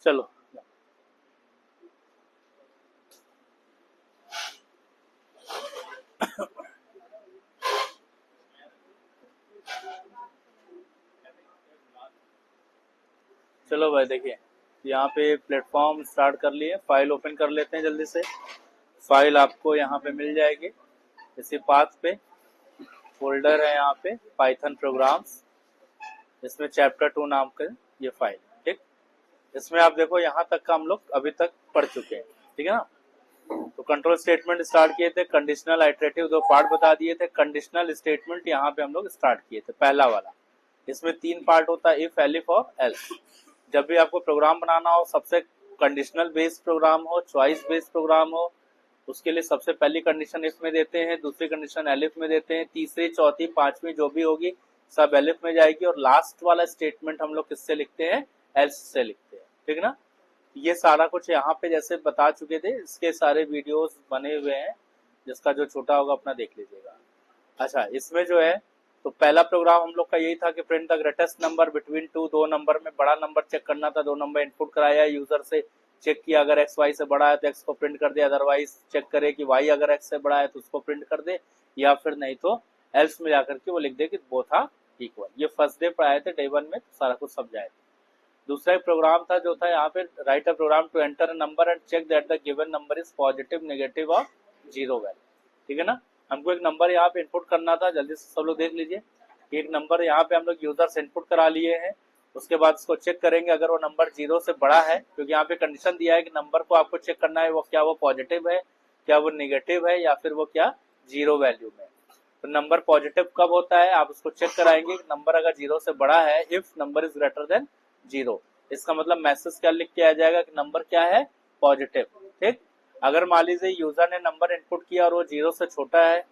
चलो चलो भाई देखिए, यहाँ पे प्लेटफॉर्म स्टार्ट कर लिए, फाइल ओपन कर लेते हैं जल्दी से। फाइल आपको यहाँ पे मिल जाएगी इसी पाथ पे। फोल्डर है यहाँ पे पाइथन प्रोग्राम्स, इसमें चैप्टर 2 नाम का ये फाइल। ठीक, इसमें आप देखो यहाँ तक का हम लोग अभी तक पढ़ चुके हैं। ठीक है ना। तो कंट्रोल स्टेटमेंट स्टार्ट किए थे, कंडीशनल आइटरेटिव 2 पार्ट बता दिए थे। कंडीशनल स्टेटमेंट यहाँ पे हम लोग स्टार्ट किए थे, पहला वाला। इसमें 3 पार्ट होता है, इफ, एलिफ और एल्स। जब भी आपको प्रोग्राम बनाना हो, सबसे कंडीशनल बेस्ड प्रोग्राम हो, चॉइस बेस्ड प्रोग्राम हो, उसके लिए सबसे पहली कंडीशन इफ में देते हैं, दूसरी कंडीशन एलिफ में देते हैं, तीसरी, चौथी, पांचवी जो भी होगी सब एलिफ में जाएगी, और लास्ट वाला स्टेटमेंट हम लोग किससे लिखते हैं, एल्स से लिखते हैं। ठीक है ना। ये सारा कुछ यहाँ पे जैसे बता चुके थे, इसके सारे वीडियोस बने हुए हैं, जिसका जो छोटा होगा अपना देख लीजिएगा। अच्छा, इसमें जो है तो पहला प्रोग्राम हम लोग का यही था कि print the greatest number between two, दो नंबर में बड़ा नंबर चेक करना था। दो नंबर इनपुट कराया यूजर से, चेक किया अगर एक्स वाई से बड़ा है तो एक्स को प्रिंट कर दे, अदरवाइज चेक करे कि वाई अगर एक्स से बड़ा है तो उसको प्रिंट कर दे, या फिर नहीं तो एल्स में जाकर के वो लिख दे कि बोथ आर इक्वल। ये फर्स्ट डे पढ़ाए थे, डे 1 में तो सारा कुछ समझाए थे। दूसरा एक प्रोग्राम था जो था यहाँ पे write a program to enter a number and check that the given number is positive, negative और जीरो वैल्यू। ठीक है ना। हमको एक नंबर यहाँ पे इनपुट करना था, जल्दी से सब लोग देख लीजिए। एक नंबर यहाँ पे हम लोग यूजर से इनपुट करा लिए हैं। उसके बाद इसको चेक करेंगे, अगर वो नंबर 0 से बड़ा है, क्योंकि यहाँ पे कंडीशन दिया है कि नंबर को आपको चेक करना है वो क्या वो पॉजिटिव है, क्या वो नेगेटिव है, या फिर वो क्या जीरो वैल्यू में। तो नंबर पॉजिटिव कब होता है, आप उसको चेक कराएंगे। नंबर अगर 0 से बड़ा है, if number is greater then 0, इसका मतलब मैसेज क्या लिख के आ जाएगा कि नंबर क्या है, पॉजिटिव। ठीक। अगर मान लीजिए यूजर ने नंबर इनपुट किया और वो 0 से छोटा है,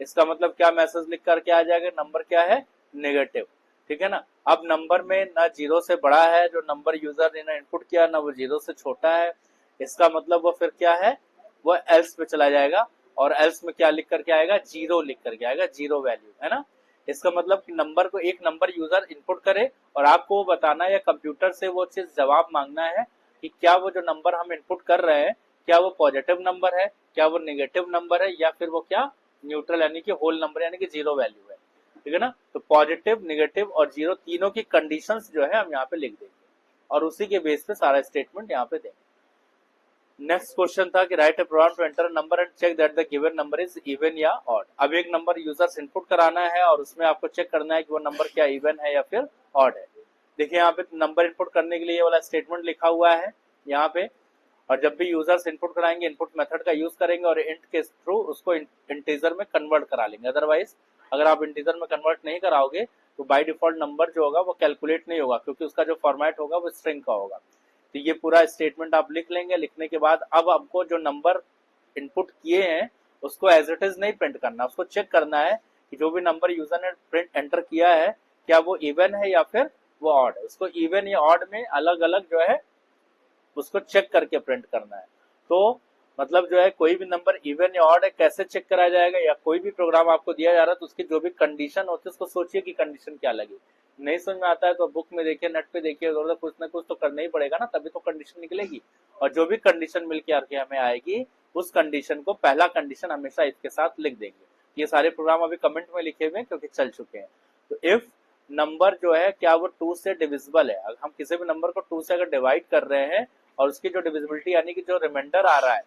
इसका मतलब क्या मैसेज लिख करके आ जाएगा, नंबर क्या है, नेगेटिव। ठीक है ना। अब नंबर में ना 0 से बड़ा है जो नंबर यूजर ने इनपुट किया, ना वो 0 से छोटा है, इसका मतलब वो फिर क्या है, वो एल्स पे चला जाएगा। और एल्स में क्या लिख करके आएगा, 0 लिख करके आएगा, जीरो वैल्यू, है ना। इसका मतलब कि नंबर को एक नंबर यूजर इनपुट करे और आपको वो बताना है, या कंप्यूटर से वो चीज जवाब मांगना है कि क्या वो जो नंबर हम इनपुट कर रहे हैं, क्या वो पॉजिटिव नंबर है, क्या वो नेगेटिव नंबर है, या फिर वो क्या न्यूट्रल यानी कि होल नंबर यानी कि जीरो वैल्यू है। ठीक है ना। तो पॉजिटिव, नेगेटिव और जीरो तीनों की कंडीशंस जो है हम यहाँ पे लिख देंगे, और उसी के बेस पे सारा स्टेटमेंट यहाँ पे देंगे। नेक्स्ट क्वेश्चन था कि write a program to enter number and check that the given number is even या ऑड। अब एक नंबर यूजर्स इनपुट कराना है और उसमें आपको चेक करना है कि वो नंबर क्या इवन है या फिर ऑड है। देखिए यहाँ पे नंबर इनपुट करने के लिए ये वाला स्टेटमेंट लिखा हुआ है यहाँ पे, और जब भी यूजर्स इनपुट कराएंगे इनपुट मेथड का यूज करेंगे और इंट के थ्रू उसको इंटीजर में कन्वर्ट करा लेंगे। अदरवाइज अगर आप इंटीजर में कन्वर्ट नहीं कराओगे तो बाय डिफॉल्ट नंबर जो होगा वो कैलकुलेट नहीं होगा, क्योंकि उसका जो फॉर्मेट होगा वो स्ट्रिंग का होगा। तो ये पूरा स्टेटमेंट आप लिख लेंगे। लिखने के बाद अब आपको जो नंबर इनपुट किए हैं उसको एज इट इज नहीं प्रिंट करना, उसको चेक करना है कि जो भी नंबर यूजर ने प्रिंट एंटर किया है क्या वो इवन है या फिर वो ऑड है। उसको इवन या ऑड में अलग अलग जो है उसको चेक करके प्रिंट करना है। तो मतलब जो है कोई भी नंबर इवन या ऑड है कैसे चेक कराया जाएगा, या कोई भी प्रोग्राम आपको दिया जा रहा है तो उसकी जो भी कंडीशन होती है उसको सोचिए कि कंडीशन क्या लगी। नहीं समझ में आता है तो बुक में देखिए, नेट पे देखिए, उधर कुछ ना कुछ तो करना ही पड़ेगा ना, तभी तो कंडीशन निकलेगी। और जो भी कंडीशन मिल के हमें आएगी उस कंडीशन को पहला कंडीशन हमेशा इसके साथ लिख देंगे। ये सारे प्रोग्राम अभी कमेंट में लिखे हुए हैं क्योंकि चल चुके हैं। तो इफ नंबर जो है क्या वो 2 से डिविजिबल है, अगर हम किसी भी नंबर को 2 से अगर डिवाइड कर रहे हैं और उसकी जो डिविजिबिलिटी यानी कि जो रिमाइंडर आ रहा है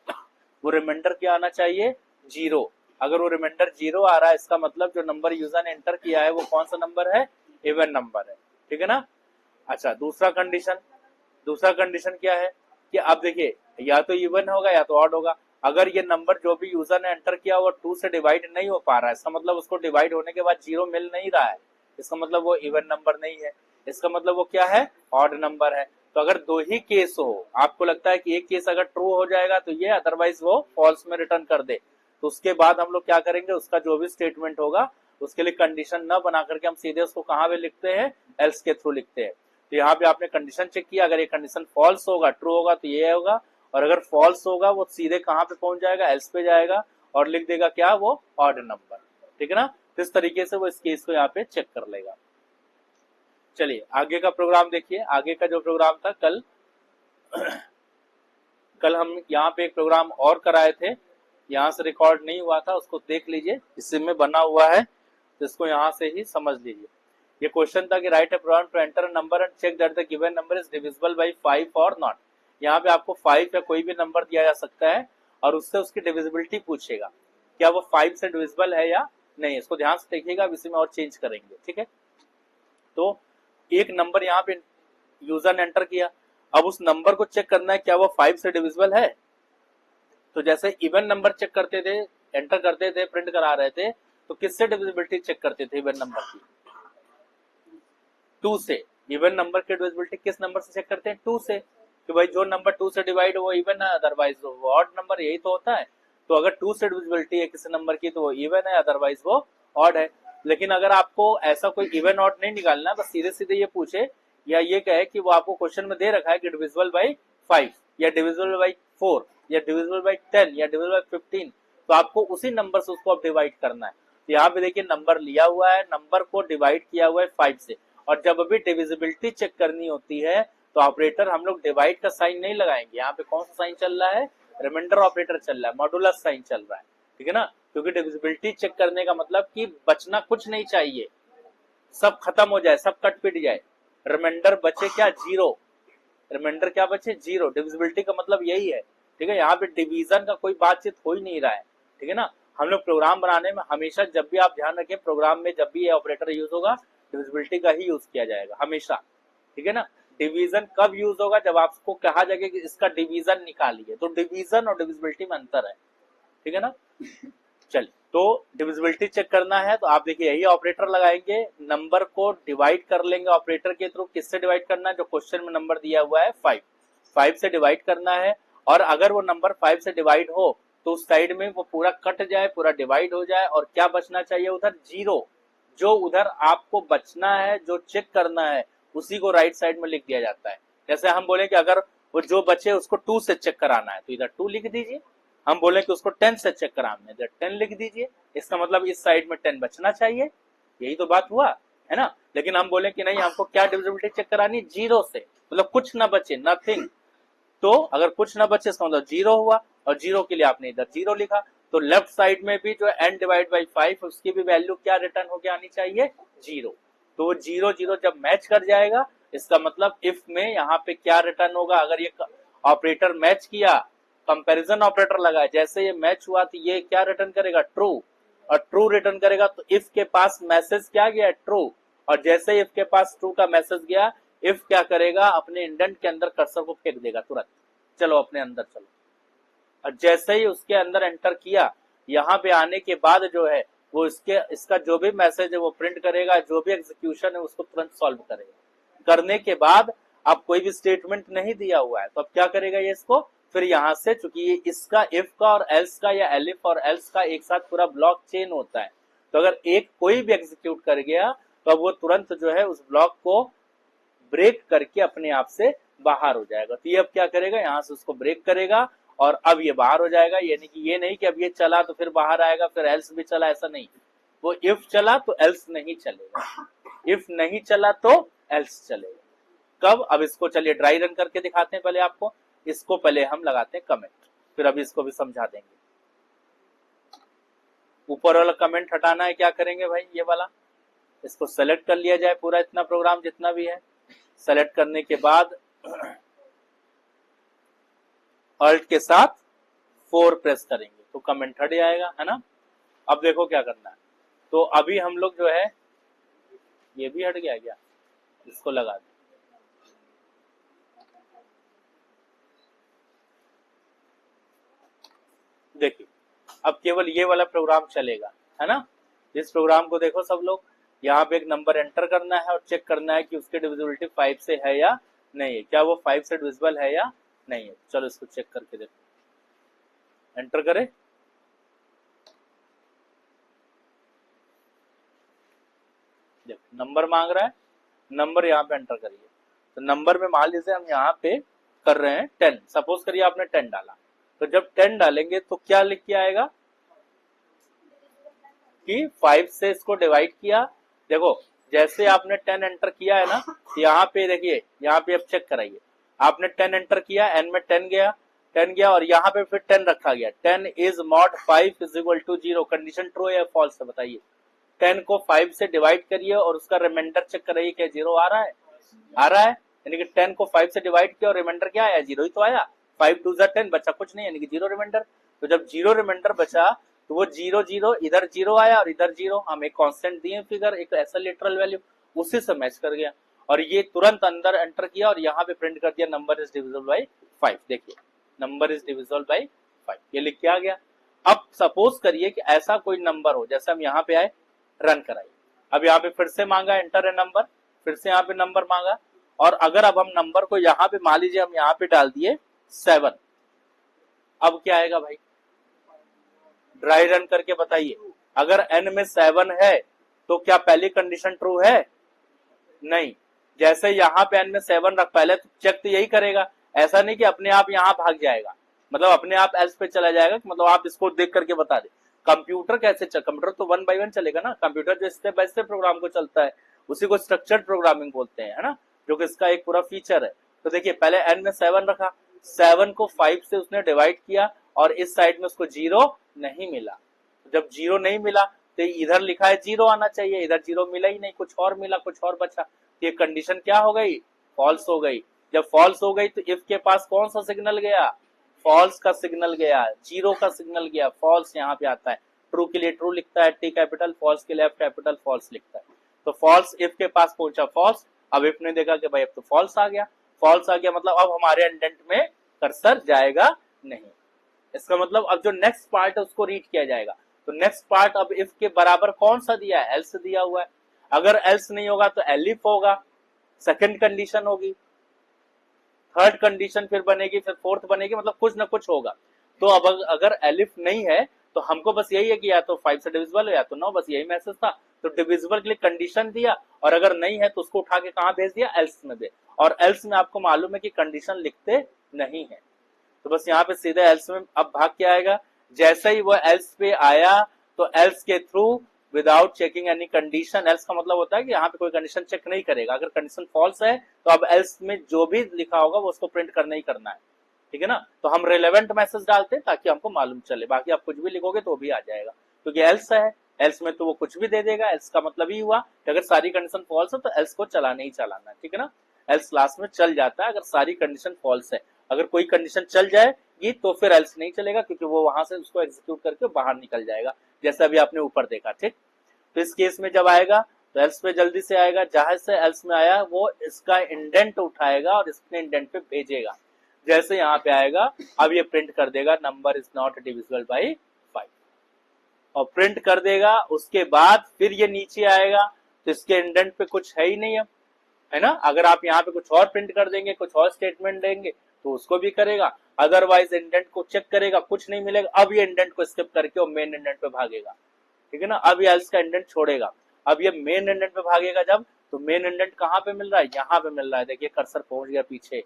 वो रिमाइंडर क्या आना चाहिए, 0। अगर वो रिमाइंडर 0 आ रहा है इसका मतलब जो नंबर यूजर ने एंटर किया है वो कौन सा नंबर है, इवन नंबर है। ठीक है ना। अच्छा, दूसरा कंडीशन क्या है कि अब देखिए या तो इवन होगा या तो ऑड होगा। अगर ये नंबर जो भी यूजर ने एंटर किया वो 2 से डिवाइड नहीं हो पा रहा है, इसका मतलब उसको डिवाइड होने के बाद 0 मिल नहीं रहा है, इसका मतलब वो इवन नंबर नहीं है, इसका मतलब वो क्या है, ऑड नंबर है। तो अगर दो ही केस हो, आपको लगता है कि एक केस अगर ट्रू हो जाएगा तो ये, अदरवाइज वो फॉल्स में रिटर्न कर दे, तो उसके बाद हम लोग क्या करेंगे, उसका जो भी स्टेटमेंट होगा उसके लिए कंडीशन न बना करके हम सीधे उसको कहाँ पे लिखते हैं, एल्स के थ्रू लिखते हैं। तो यहाँ पे आपने कंडीशन चेक किया, अगर ये कंडीशन फॉल्स होगा, ट्रू होगा तो ये होगा, और अगर फॉल्स होगा वो सीधे कहाँ पे पहुंच जाएगा, एल्स पे जाएगा और लिख देगा क्या, वो ऑड नंबर। ठीक है ना। तो इस तरीके से वो इस केस को यहाँ पे चेक कर लेगा। चलिए आगे का प्रोग्राम देखिए। आगे का जो प्रोग्राम था कल कल हम यहाँ पे एक प्रोग्राम और कराए थे, यहाँ से रिकॉर्ड नहीं हुआ था, उसको देख लीजिए, इसी में बना हुआ है, तो इसको यहाँ से ही समझ लीजिए। ये क्वेश्चन था कि write a program to enter a number and check that the given number is divisible by 5 और नॉट। यहाँ पे आपको 5 या कोई भी नंबर दिया जा सकता है और उससे उसकी डिविजिबिलिटी पूछेगा, क्या वो 5 से डिविजिबल है या नहीं। इसको ध्यान से देखिएगा, अब इसी में और चेंज करेंगे, ठीक है। तो एक नंबर यहाँ पे यूजर ने एंटर किया, अब उस नंबर को चेक करना है क्या वो 5 से डिविजिबल है। तो जैसे इवन नंबर चेक करते थे, एंटर करते थे, प्रिंट करा रहे थे, तो किससे डिविजिबिलिटी चेक करते थे इवन नंबर की? 2 से। इवन नंबर की डिविजिबिलिटी किस नंबर से चेक करते हैं? 2 से, कि भाई जो नंबर 2 से डिवाइड वो इवन है, अदरवाइज वो ऑड नंबर, यही तो होता है। तो अगर 2 से डिविजिबिलिटी है किसी नंबर की तो वो इवन है, अदरवाइज वो ऑड है। लेकिन अगर आपको ऐसा कोई इवन ऑड नहीं निकालना, बस सीधे सीधे ये पूछे या ये कहे कि वो आपको क्वेश्चन में दे रखा है कि डिविजिबल बाई 5 या डिविजिबल बाई 4 या डिविजिबल बाई 10 या डिविजिबल बाई 15, तो आपको उसी नंबर से उसको अब डिवाइड करना है। तो यहाँ पे देखिए नंबर लिया हुआ है, नंबर को डिवाइड किया हुआ है 5 से, और जब अभी डिविजिबिलिटी चेक करनी होती है तो ऑपरेटर हम लोग डिवाइड का साइन नहीं लगाएंगे। यहाँ पे कौन सा साइन चल रहा है? रिमाइंडर ऑपरेटर चल रहा है, मॉडुलस साइन चल रहा है, ठीक है ना। क्योंकि डिविजिबिलिटी चेक करने का मतलब कि बचना कुछ नहीं चाहिए, सब खत्म हो जाए, सब कट पिट जाए, रिमाइंडर बचे क्या? 0। रिमाइंडर क्या बचे? 0। डिविजिबिलिटी का मतलब यही है, ठीक है। यहाँ पे डिवीजन का कोई बातचीत हो ही नहीं रहा है, ठीक है ना। हम लोग प्रोग्राम बनाने में हमेशा, जब भी आप ध्यान रखें, प्रोग्राम में जब भी ये ऑपरेटर यूज होगा डिविजिबिलिटी का ही यूज किया जाएगा हमेशा, ठीक है ना। डिवीजन कब यूज होगा? जब आपको कहा जाएगा कि इसका डिवीजन निकालिए, तो डिवीजन और डिविजिबिलिटी में अंतर है, ठीक है ना। चलिए, तो डिविजिबिलिटी चेक करना है तो आप देखिए यही ऑपरेटर लगाएंगे, नंबर को डिवाइड कर लेंगे ऑपरेटर के थ्रू। किससे डिवाइड करना है? जो क्वेश्चन में नंबर दिया हुआ है 5 से डिवाइड करना है। और अगर वो नंबर 5 से डिवाइड हो तो उस साइड में वो पूरा कट जाए, पूरा डिवाइड हो जाए, और क्या बचना चाहिए उधर? 0। जो उधर आपको बचना है, जो चेक करना है, उसी को राइट साइड में लिख दिया जाता है। जैसे हम बोले कि अगर वो जो बचे उसको 2 से चेक कराना है तो इधर 2 लिख दीजिए। हम बोले कि उसको 10 से चेक कराना है, इधर 10 लिख दीजिए। इसका मतलब इस साइड में 10 बचना चाहिए, यही तो बात हुआ है ना। लेकिन हम बोले कि नहीं, हमको क्या डिविजिबिलिटी चेक करानी? 0 से, मतलब कुछ ना बचे, नथिंग। तो अगर कुछ ना बचे इसका मतलब 0 हुआ, और 0 के लिए आपने इधर 0 लिखा। तो लेफ्ट साइड में भी जो n डिवाइड बाई 5 उसकी भी वैल्यू क्या रिटर्न होके आनी चाहिए? 0। तो वो 0 0 जब मैच कर जाएगा, इसका मतलब इफ में यहाँ पे क्या रिटर्न होगा? अगर ये ऑपरेटर मैच किया, कंपैरिजन ऑपरेटर लगा, जैसे ये मैच हुआ तो ये क्या रिटर्न करेगा? ट्रू। और ट्रू रिटर्न करेगा तो इफ के पास मैसेज क्या गया? ट्रू। और जैसे इफ के पास ट्रू का मैसेज गया, इफ क्या करेगा? अपने इंडेंट के अंदर कर्सर को फेंक देगा तुरंत, चलो अपने अंदर चलो। और जैसे ही उसके अंदर एंटर किया, यहाँ पे आने के बाद जो है वो इसका जो भी मैसेज है वो प्रिंट करेगा, जो भी एग्जीक्यूशन है उसको तुरंत सॉल्व करेगा। करने के बाद अब कोई भी स्टेटमेंट नहीं दिया हुआ है तो अब क्या करेगा ये? इसको फिर यहाँ से, चूंकि ये इसका इफ का और एल्स का या एलिफ और एल्स का एक साथ पूरा ब्लॉक चेन होता है, तो अगर एक कोई भी एग्जीक्यूट कर गया तो अब वो तुरंत जो है उस ब्लॉक को ब्रेक करके अपने आप से बाहर हो जाएगा। तो ये अब क्या करेगा? यहाँ से उसको ब्रेक करेगा और अब ये बाहर हो जाएगा। यानी कि ये नहीं कि अब ये चला तो फिर बाहर आएगा, फिर एल्स भी चला, ऐसा नहीं। वो इफ चला तो एल्स नहीं चलेगा, इफ नहीं चला तो एल्स चलेगा। कब? अब इसको चलिए ड्राई रन करके दिखाते हैं पहले आपको। इसको पहले हम लगाते हैं कमेंट, फिर अभी इसको भी समझा देंगे। ऊपर वाला कमेंट हटाना है, क्या करेंगे भाई? ये वाला, इसको सेलेक्ट कर लिया जाए पूरा, इतना प्रोग्राम जितना भी है। सेलेक्ट करने के बाद अल्ट के साथ 4 प्रेस करेंगे तो कमेंट हट जाएगा, है ना। अब देखो क्या करना है। तो अभी हम लोग जो है, ये भी हट गया क्या? इसको लगा दें। देखिए अब केवल ये वाला प्रोग्राम चलेगा, है ना। इस प्रोग्राम को देखो सब लोग, यहाँ पे एक नंबर एंटर करना है और चेक करना है कि उसकी डिविजिबिलिटी 5 से है या नहीं है, क्या वो 5 से डिविजिबल है या नहीं है। चलो इसको चेक करके देखो, एंटर करें। देखो नंबर मांग रहा है, नंबर यहाँ पे एंटर करिए। तो नंबर में मान लीजिए हम यहाँ पे कर रहे हैं 10, सपोज करिए आपने 10 डाला, तो जब 10 डालेंगे तो क्या लिख के आएगा कि 5 से इसको डिवाइड किया। देखो जैसे आपने 10 एंटर किया है ना, यहाँ पे देखिए, यहाँ पे अब चेक कराइए, आपने 10 एंटर किया, n में 10 गया और यहाँ पे फिर 10 रखा गया। 10 is mod 5 is equal to 0, condition true है या फॉल्स है बताइए। 10 को 5 से डिवाइड करिए और उसका रिमाइंडर चेक कराइए क्या 0 आ रहा है, आ रहा है, यानी कि 10 को 5 से डिवाइड किया और रिमाइंडर क्या आया, 0 ही तो आया। 5 2 10, बचा कुछ नहीं, यानी कि 0 रिमाइंडर। तो जब 0 रिमाइंडर बचा तो वो 0 0 इधर 0 आया और इधर 0, हम एक कांस्टेंट दिए फिगर, एक ऐसा लिटरल वैल्यू, उसी से मैच कर गया और ये तुरंत अंदर एंटर किया और यहाँ पे प्रिंट कर दिया नंबर इज डिविजिबल बाय 5। देखिए नंबर इज डिविजिबल बाय 5, ये लिख के आ गया। अब सपोज करिए कि ऐसा कोई नंबर हो, जैसे हम यहाँ पे आए, रन कराइए। अब यहाँ पे फिर से मांगा एंटर ए नंबर, फिर से यहाँ पे नंबर मांगा और अगर अब हम नंबर को यहाँ पे मान लीजिए हम यहाँ पे डाल दिए 7, अब क्या आएगा भाई, ड्राई रन करके बताइए। अगर n में 7 है तो क्या पहली कंडीशन ट्रू है, नहीं। जैसे यहाँ पे n में 7 रख, पहले तो चेक तो यही करेगा, ऐसा नहीं कि अपने आप यहाँ भाग जाएगा, मतलब अपने आप एल्स पे चला जाएगा, मतलब आप इसको देख करके बता दे। कंप्यूटर कैसे कंप्यूटर तो 1 बाय 1 चलेगा ना, कंप्यूटर जो स्टेप बाय स्टेप प्रोग्राम को चलता है उसी को स्ट्रक्चर्ड प्रोग्रामिंग बोलते हैं, है ना, जो कि इसका एक पूरा फीचर है। तो देखिए पहले n में 7 रखा, 7 को 5 से उसने डिवाइड किया और इस साइड में उसको 0 नहीं मिला। जब 0 नहीं मिला तो इधर लिखा है 0 आना चाहिए, इधर 0 मिला ही नहीं, कुछ और मिला, कुछ और बचा। ये कंडीशन क्या हो गई, फॉल्स हो गई। जब फॉल्स हो गई तो इफ के पास कौन सा सिग्नल गया, फॉल्स का सिग्नल गया, 0 का सिग्नल गया, फॉल्स यहाँ पे आता है। ट्रू के लिए ट्रू लिखता है टी कैपिटल, फॉल्स के लिए एफ कैपिटल, फॉल्स लिखता है। तो फॉल्स इफ के पास पहुंचा फॉल्स, अब इफ ने देखा कि भाई अब तो फॉल्स आ गया, फॉल्स आ गया मतलब अब हमारे इंडेंट में कर्सर जाएगा नहीं। इसका मतलब अब जो नेक्स्ट पार्ट है उसको रीड किया जाएगा। तो नेक्स्ट पार्ट अब इफ के बराबर कौन सा दिया है, एल्स दिया हुआ है। अगर एल्स नहीं होगा तो एलिफ होगा, सेकंड कंडीशन होगी, थर्ड कंडीशन फिर बनेगी, फिर फोर्थ बनेगी, मतलब कुछ ना कुछ होगा। तो अब अगर एलिफ नहीं है तो हमको बस यही है कि या तो 5 से डिविजिबल हो या तो 9, बस यही मैसेज था। तो डिविजिबल के लिए कंडीशन दिया और अगर नहीं है तो उसको उठा के कहां भेज दिया, एल्स में भेज। और एल्स में आपको मालूम है कि कंडीशन लिखते नहीं है, तो बस यहाँ पे सीधे एल्स में अब भाग के आएगा। जैसे ही वो एल्स पे आया तो एल्स के through without checking any condition, else का मतलब होता है कि यहाँ पे कोई कंडीशन चेक नहीं करेगा। अगर कंडीशन फॉल्स है तो अब एल्स में जो भी लिखा होगा वो उसको प्रिंट करना ही करना है, ठीक है ना। तो हम रिलेवेंट मैसेज डालते हैं ताकि हमको मालूम चले, बाकी आप कुछ भी लिखोगे तो भी आ जाएगा, क्योंकि एल्स है, एल्स में तो वो कुछ भी दे देगा। एल्स का मतलब ही हुआ कि अगर सारी कंडीशन फॉल्स है तो एल्स को चलाना ही चलाना है, ठीक है ना। एल्स लास्ट में चल जाता है अगर सारी कंडीशन फॉल्स है। अगर कोई कंडीशन चल जाएगी तो फिर एल्स नहीं चलेगा, क्योंकि वो वहां से उसको एग्जीक्यूट करके बाहर निकल जाएगा, जैसे अभी आपने ऊपर देखा, ठीक। तो इस केस में जब आएगा तो एल्स पे जल्दी से आएगा, जहां से एल्स में आया वो इसका इंडेंट उठाएगा और इसने इंडेंट पे भेजेगा। जैसे यहाँ पे आएगा अब ये प्रिंट कर देगा number is not divisible by 5 और प्रिंट कर देगा। उसके बाद फिर ये नीचे आएगा तो इसके इंडेंट पे कुछ है ही नहीं है ना। अगर आप यहाँ पे कुछ और प्रिंट कर देंगे, कुछ और स्टेटमेंट देंगे तो उसको भी करेगा, अदरवाइज इंडेंट को चेक करेगा, कुछ नहीं मिलेगा। अब ये इंडेंट को स्किप करके वो मेन इंडेंट पे भागेगा, ठीक है ना। अब ये एल्स का इंडेंट छोड़ेगा, अब ये मेन इंडेंट पे भागेगा जब, तो मेन इंडेंट कहाँ पे मिल रहा है, यहाँ पे मिल रहा है। देखिए कर्सर पहुंच गया पीछे,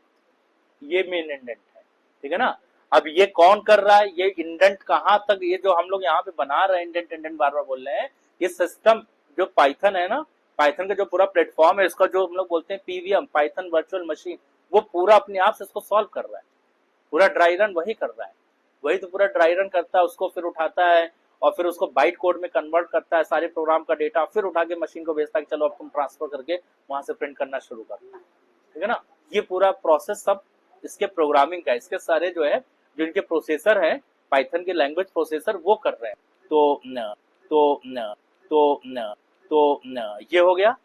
ये मेन इंडेंट है, ठीक है ना। अब ये कौन कर रहा है, ये इंडेंट कहाँ तक, ये जो हम लोग यहाँ पे बना रहे हैं इंडेंट इंडेंट बार बार बोल रहे हैं, ये सिस्टम जो पाइथन है ना, पाइथन का जो पूरा प्लेटफॉर्म है, इसका जो हम लोग बोलते हैं पीवीएम, पाइथन वर्चुअल मशीन, वो पूरा अपने आप से इसको सॉल्व कर रहा है। पूरा ड्राई रन वही कर रहा है, वही तो पूरा ड्राई रन करता है, उसको फिर उठाता है और फिर उसको बाइट कोड में कन्वर्ट करता है, सारे प्रोग्राम का डेटा फिर उठा के मशीन को भेजता है कि चलो अब तुम ट्रांसफर करके वहां से प्रिंट करना शुरू कर, ठीक है ना। ये पूरा प्रोसेस सब इसके प्रोग्रामिंग का, इसके सारे जो है जो इनके प्रोसेसर है, पाइथन के लैंग्वेज प्रोसेसर वो कर रहे हैं। तो ये हो गया।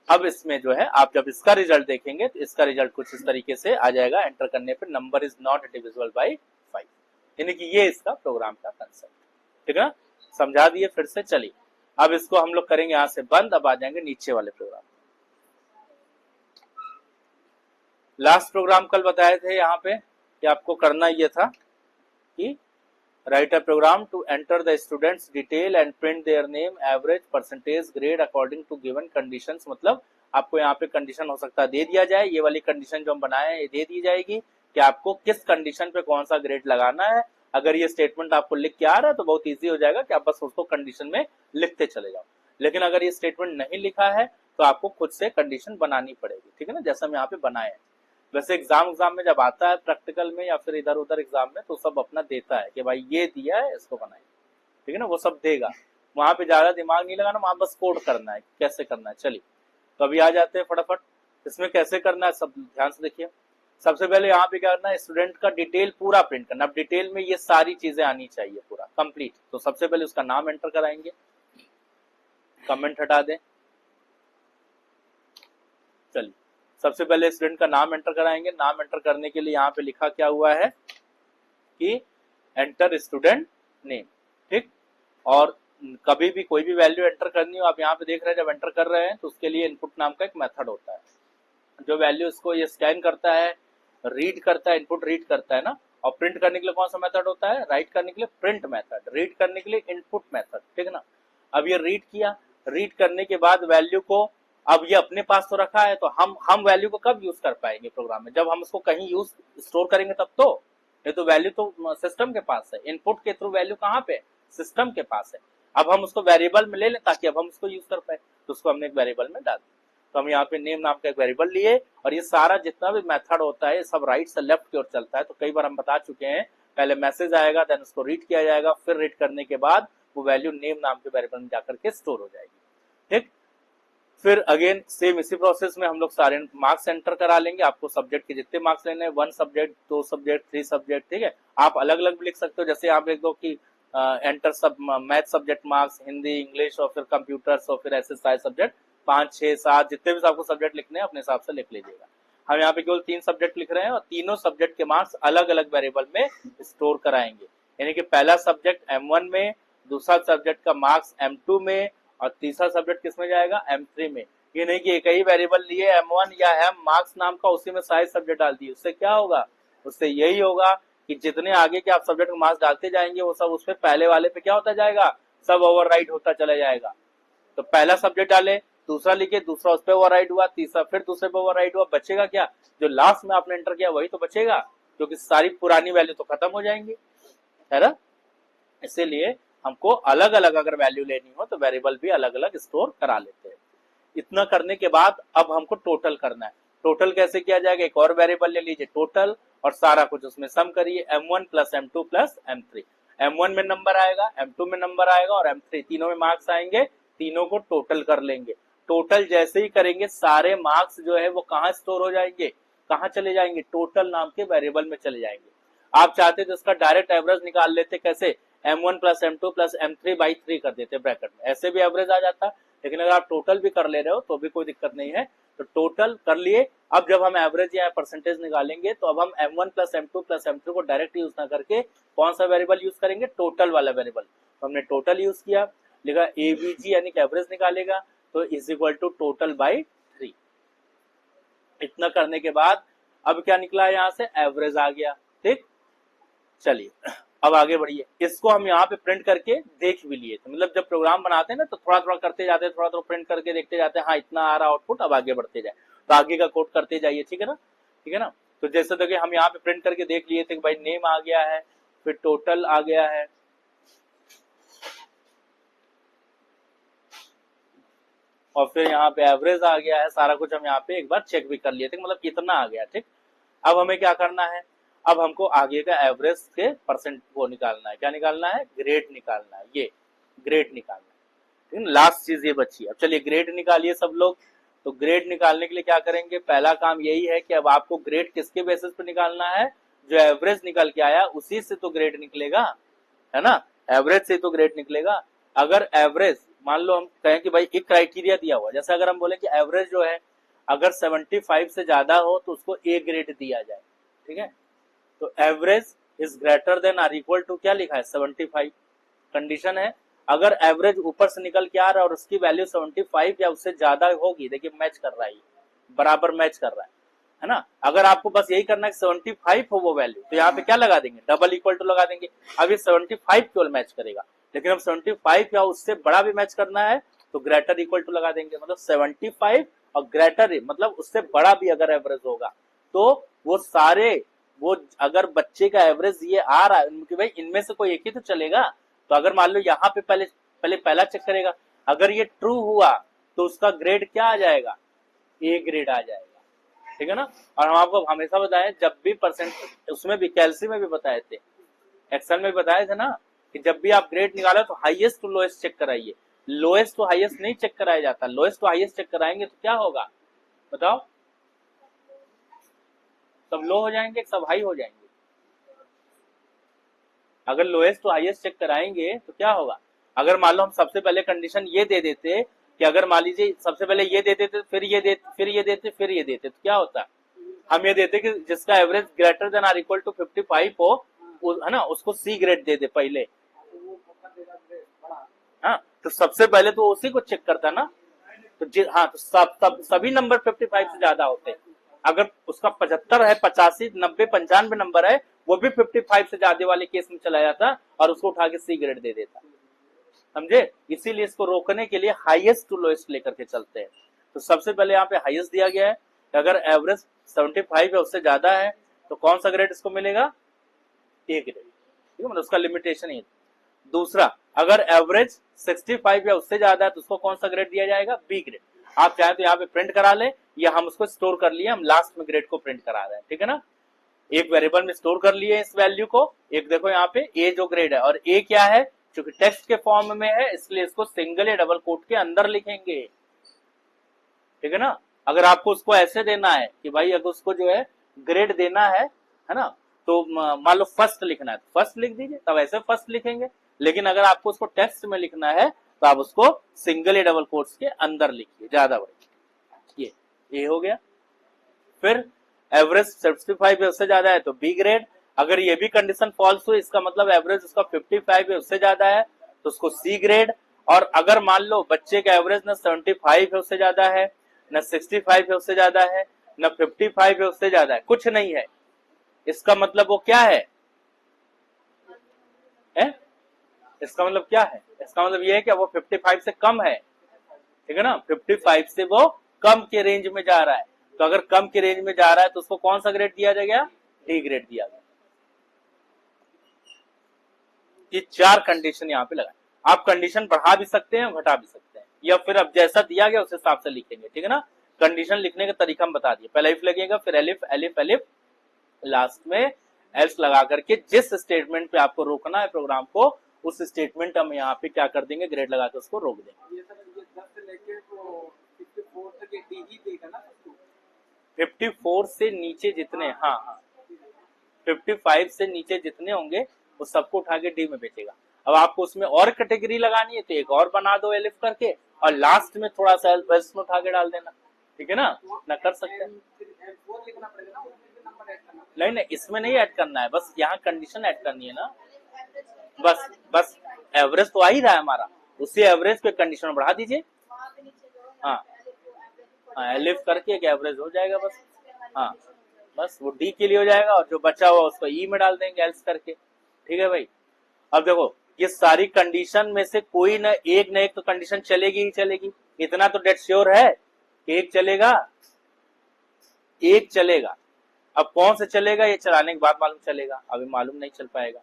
अब इसमें जो है आप जब इसका रिजल्ट देखेंगे तो इसका रिजल्ट कुछ इस तरीके से आ जाएगा, एंटर करने पे number is not divisible by 5, यानी कि ये इसका प्रोग्राम का कंसेप्ट, ठीक है ना। समझा दिए फिर से। चलिए अब इसको हम लोग करेंगे यहाँ से बंद, अब आ जाएंगे नीचे वाले प्रोग्राम। लास्ट प्रोग्राम कल बताए थे यहाँ पे कि आपको करना ये था कि write a program to enter the students detail and print their name, average, percentage, grade according to given conditions. मतलब आपको यहाँ पे कंडीशन हो सकता है दे दिया जाए, ये वाली कंडीशन जो हम बनाए ये दे दी जाएगी कि आपको किस कंडीशन पे कौन सा ग्रेड लगाना है। अगर ये स्टेटमेंट आपको लिख के आ रहा है तो बहुत ईजी हो जाएगा कि आप बस उसको कंडीशन में लिखते चले जाओ। लेकिन अगर ये स्टेटमेंट नहीं लिखा है तो आपको खुद से कंडीशन बनानी पड़ेगी, ठीक है ना, जैसा हम यहाँ पे बनाए हैं। वैसे एग्जाम में जब आता है प्रैक्टिकल में या फिर इधर उधर एग्जाम में, तो सब अपना देता है कि भाई ये दिया है इसको बनाए, ठीक है ना, वो सब देगा। वहां पे ज्यादा दिमाग नहीं लगाना, वहां बस कोड करना है, कैसे करना है। चलिए तो अभी आ जाते हैं फटाफट, इसमें कैसे करना है सब ध्यान से देखिए। सबसे पहले यहाँ पे क्या करना है, स्टूडेंट का डिटेल पूरा प्रिंट करना। अब डिटेल में ये सारी चीजें आनी चाहिए पूरा कंप्लीट। तो सबसे पहले उसका नाम एंटर कराएंगे, कमेंट हटा दें। चलिए सबसे पहले स्टूडेंट का नाम एंटर कराएंगे। नाम एंटर करने के लिए यहाँ पे लिखा क्या हुआ है कि एंटर स्टूडेंट नेम, ठीक। और कभी भी कोई भी वैल्यू एंटर करनी हो, आप यहाँ पे देख रहे हैं जब एंटर कर रहे हैं तो उसके लिए इनपुट नाम का एक मेथड होता है, जो वैल्यू इसको ये स्कैन करता है, रीड करता है, इनपुट रीड करता है ना। और प्रिंट करने के लिए कौन सा मेथड होता है, राइट करने के लिए प्रिंट मेथड, रीड करने के लिए इनपुट मेथड, ठीक है ना। अब ये रीड किया, रीड करने के बाद वैल्यू को, अब ये अपने पास तो रखा है, तो हम वैल्यू को कब यूज कर पाएंगे प्रोग्राम में, जब हम उसको कहीं यूज स्टोर करेंगे तब तो। ये तो वैल्यू तो सिस्टम के पास है, इनपुट के थ्रू वैल्यू कहाँ पे, सिस्टम के पास है। अब हम उसको वेरिएबल में ले लें ताकि अब हम उसको यूज कर पाए, तो उसको हमने एक वेरिएबल में डाल दिया। तो हम यहाँ पे नेम नाम का एक वेरिएबल लिए, और ये सारा जितना भी मेथड होता है सब राइट से लेफ्ट की ओर चलता है। तो कई बार हम बता चुके हैं, पहले मैसेज आएगा, देन उसको रीड किया जाएगा, फिर रीड करने के बाद वो वैल्यू नेम नाम के वेरिएबल में जाकर के स्टोर हो जाएगी, ठीक। फिर अगेन सेम इसी प्रोसेस में हम लोग सारे मार्क्स एंटर करा लेंगे। आपको सब्जेक्ट के जितने मार्क्स लेने हैं, 1 सब्जेक्ट, 2 सब्जेक्ट, 3 सब्जेक्ट, ठीक है। आप अलग अलग भी लिख सकते हो, जैसे आप लिख दो कि एंटर सब math subject marks, Hindi, English और फिर कंप्यूटर्स और फिर ऐसे सारे सब्जेक्ट 5, 6, 7 जितने भी आपको सब्जेक्ट लिखने हैं अपने हिसाब से लिख लीजिएगा। हम यहाँ पे केवल 3 सब्जेक्ट लिख रहे हैं, और तीनों सब्जेक्ट के मार्क्स अलग अलग वेरिएबल में स्टोर कराएंगे। यानी कि पहला सब्जेक्ट M1 में, दूसरा सब्जेक्ट का मार्क्स M2 में, और तीसरा सब्जेक्ट किसमें जाएगा, M3 में। ये नहीं कि एक ही वेरिएबल लिए M1 या M मार्क्स नाम का, उसी में सारे सब्जेक्ट डाल दिए, उससे क्या होगा, उससे यही होगा कि जितने आगे के आप सब्जेक्ट मार्क्स डालते जाएंगे वो सब उसमें पहले वाले पे क्या होता जाएगा, सब ओवरराइड होता चला जाएगा। तो पहला सब्जेक्ट डाले, दूसरा लिखे, दूसरा उस पर ओवरराइड हुआ, तीसरा फिर दूसरे पे ओवरराइड हुआ, बचेगा क्या, जो लास्ट में आपने एंटर किया वही तो बचेगा, क्योंकि सारी पुरानी वैल्यू तो खत्म हो जाएंगी, है ना। इसीलिए हमको अलग अलग अगर वैल्यू लेनी हो तो वेरिएबल भी अलग अलग स्टोर करा लेते हैं। इतना करने के बाद अब हमको टोटल करना है। टोटल कैसे किया जाएगा, एक और वेरिएबल ले लीजिए टोटल, और सारा कुछ उसमें सम करिए, M1 plus M2 plus M3। M1 में नंबर आएगा, M2 में नंबर आएगा, और M3 तीनों में मार्क्स आएंगे, तीनों को टोटल कर लेंगे। टोटल जैसे ही करेंगे सारे मार्क्स जो है वो कहाँ स्टोर हो जाएंगे, कहाँ चले जाएंगे, टोटल नाम के वेरिएबल में चले जाएंगे। आप चाहते तो इसका डायरेक्ट एवरेज निकाल लेते, कैसे, M1 plus M2 plus M3 by 3 कर देते ब्रैकेट में, ऐसे भी एवरेज आ जाता। लेकिन अगर आप टोटल भी कर ले रहे हो तो भी कोई दिक्कत नहीं है। तो टोटल कर लिए। अब जब हम एवरेज या परसेंटेज निकालेंगे तो अब हम M1 plus M2 plus M3 को डायरेक्ट यूज ना करके कौन सा वेरिएबल यूज करेंगे, टोटल वाला वेरिएबल। तो हमने टोटल यूज किया, लिखा AVG यानी कि एवरेज निकालेगा, तो is equal to total by 3। इतना करने के बाद अब क्या निकला है, यहाँ से एवरेज आ गया, ठीक। चलिए अब आगे बढ़िए, इसको हम यहाँ पे प्रिंट करके देख भी लिए। तो मतलब जब प्रोग्राम बनाते हैं ना तो थोड़ा थोड़ा करते जाते हैं, थोड़ा थोड़ा प्रिंट करके देखते जाते हैं, हाँ इतना आ रहा आउटपुट, अब आगे बढ़ते जाए, तो आगे का कोड करते जाइए, ठीक है ना, ठीक है ना। तो जैसे देखिए हम यहाँ पे प्रिंट करके देख लिए थे कि भाई नेम आ गया है, फिर टोटल आ गया है, और फिर यहाँ पे एवरेज आ गया है, सारा कुछ हम यहाँ पे एक बार चेक भी कर लिए थे, मतलब कितना आ गया, ठीक। अब हमें क्या करना है, अब हमको आगे का एवरेज के परसेंट वो निकालना है, क्या निकालना है, ग्रेड निकालना है, ये ग्रेड निकालना है, लास्ट चीज ये बची। अब चलिए ग्रेड निकालिए सब लोग। तो ग्रेड निकालने के लिए क्या करेंगे, पहला काम यही है कि अब आपको ग्रेड किसके बेसिस पे निकालना है, जो एवरेज निकल के आया उसी से तो ग्रेड निकलेगा, है ना, एवरेज से तो ग्रेड निकलेगा। अगर एवरेज मान लो हम कहें कि भाई एक क्राइटेरिया दिया हुआ, जैसे अगर हम बोले कि एवरेज जो है अगर 75 से ज्यादा हो तो उसको A ग्रेड दिया जाए, ठीक है। तो average is greater than or equal to क्या लिखा है, 75, कंडीशन है। अगर एवरेज ऊपर से निकल के आ रहा है और उसकी वैल्यू 75 या उससे ज्यादा होगी, देखिए मैच कर रहा है, बराबर मैच कर रहा है ना। अगर आपको बस यही करना है 75 हो वो वैल्यू, तो यहाँ पे क्या लगा देंगे, डबल इक्वल टू लगा देंगे। अब ये 75 केवल मैच करेगा, लेकिन अब 75 या उससे बड़ा भी मैच करना है तो ग्रेटर इक्वल टू लगा देंगे। मतलब 75 और ग्रेटर मतलब उससे बड़ा भी अगर एवरेज होगा तो वो सारे, वो अगर बच्चे का एवरेज ये आ रहा है कि भाई इनमें से कोई एक ही तो चलेगा, तो अगर मान लो यहाँ पे पहले पहला चेक करेगा, अगर ये ट्रू हुआ तो उसका ग्रेड क्या आ जाएगा, A ग्रेड आ जाएगा, ठीक है ना। और हम आपको हमेशा बताए, जब भी परसेंट, उसमें भी कैलसी में भी बताए थे, एक्सेल में भी बताए थे ना, कि जब भी आप ग्रेड निकालो तो हाईएस्ट टू लोएस्ट चेक कराइए। लोएस्ट टू हाईएस्ट नहीं चेक कराया जाता, लोएस्ट टू हाईएस्ट चेक कराएंगे तो क्या होगा बताओ, सब लो हो जाएंगे, सब हाई हो जाएंगे। अगर लोएस्ट टू हाईएस्ट चेक कराएंगे तो क्या होगा, अगर मान लो हम सबसे पहले कंडीशन ये दे देते कि अगर मान लीजिए सबसे पहले ये दे देते, फिर ये देते, फिर ये देते, फिर ये देते, तो क्या होता, हम ये देते कि जिसका average greater than or equal to 55 हो, है ना, उसको सी ग्रेड दे दे पहले। हाँ, तो सबसे पहले तो उसी को चेक करता ना, तो हाँ, तो सभी नंबर 55 से ज्यादा होते हैं। अगर उसका 75 है, 85, 90, 95 नंबर है, वो भी 55 से ज्यादा वाले केस में चला जाता और उसको उठा के सी ग्रेड दे देता, समझे। इसीलिए इसको रोकने के लिए हाईएस्ट टू लोएस्ट लेकर के चलते हैं। तो सबसे पहले यहाँ पे हाईएस्ट दिया गया है, अगर एवरेज 75 है उससे ज्यादा है तो कौन सा ग्रेड इसको मिलेगा, ए ग्रेड, ठीक है, मतलब उसका लिमिटेशन ही। दूसरा, अगर एवरेज 65 या उससे ज्यादा है तो उसको कौन सा ग्रेड दिया जाएगा, बी ग्रेड। आप चाहे तो यहाँ पे प्रिंट करा ले, या हम उसको स्टोर कर लिए, हम लास्ट में ग्रेड को प्रिंट करा रहे हैं, ठीक है ना। एक वेरिएबल में स्टोर कर लिए इस वैल्यू को, एक देखो यहाँ पे ए जो ग्रेड है, और ए क्या है, क्योंकि टेक्स्ट के फॉर्म में है इसलिए इसको सिंगल या डबल कोट के अंदर लिखेंगे, ठीक है ना। अगर आपको उसको ऐसे देना है कि भाई अगर उसको जो है ग्रेड देना है ना, तो मान लो फर्स्ट लिखना है तो फर्स्ट लिख दीजिए, तब ऐसे फर्स्ट लिखेंगे। लेकिन अगर आपको उसको टेक्स्ट में लिखना है तो आप उसको सिंगल या डबल कोट्स के अंदर लिखिए, ज्यादा बढ़िया। ये हो गया। फिर एवरेज 75 है उससे ज्यादा है तो बी ग्रेड। अगर ये भी कंडीशन फॉल्स हुई, इसका मतलब एवरेज उसका 55 है उससे ज्यादा है तो उसको सी ग्रेड। और अगर मान लो बच्चे का एवरेज न 75 है उससे ज्यादा है, न 65 है उससे ज्यादा है, न 55 है उससे ज्यादा है, कुछ नहीं है, इसका मतलब वो क्या है, इसका मतलब क्या है, इसका मतलब ये है कि वो 55 से कम है, ठीक है ना, 55 से वो कम के रेंज में जा रहा है। तो अगर कम के रेंज में जा रहा है तो उसको कौन सा ग्रेड दिया जाएगा, डी ग्रेड दिया गया। ये चार कंडीशन यहाँ पे लगाए। आप कंडीशन बढ़ा भी सकते हैं, घटा भी सकते हैं, या फिर अब जैसा दिया गया उस हिसाब से लिखेंगे, ठीक है ना। कंडीशन लिखने का तरीका हम बता दिए, पहले इफ लगेगा, फिर एलिफ एलिफ एलिफ, लास्ट में एल्स लगा करके जिस स्टेटमेंट पे आपको रोकना है प्रोग्राम को, उस स्टेटमेंट हम यहाँ पे क्या कर देंगे, ग्रेड लगा के उसको रोक देंगे। 54 से नीचे जितने, हाँ हाँ, 55 से नीचे जितने होंगे वो सबको उठा के डी में बेचेगा। अब आपको उसमें और कैटेगरी लगानी है तो एक और बना दो एलिफ करके, और लास्ट में थोड़ा सा एल्स में उठा के डाल देना, ठीक है ना कर सकते हैं। नहीं नहीं, इसमें नहीं ऐड करना है, बस यहाँ कंडीशन ऐड करनी है ना, बस एवरेज तो आ ही रहा है हमारा, उसी एवरेज पे कंडीशन बढ़ा दीजिए। हाँ हाँ, एलिफ करके एक एवरेज हो जाएगा बस। हाँ, बस वो डी के लिए हो जाएगा, और जो बचा हुआ उसको ई में डाल देंगे एल्स करके, ठीक है भाई। अब देखो, ये सारी कंडीशन में से कोई न एक तो कंडीशन चलेगी ही चलेगी, इतना तो डेट श्योर है, एक चलेगा, एक चलेगा। अब कौन से चलेगा ये चलाने के बाद मालूम चलेगा, अभी मालूम नहीं चल पाएगा।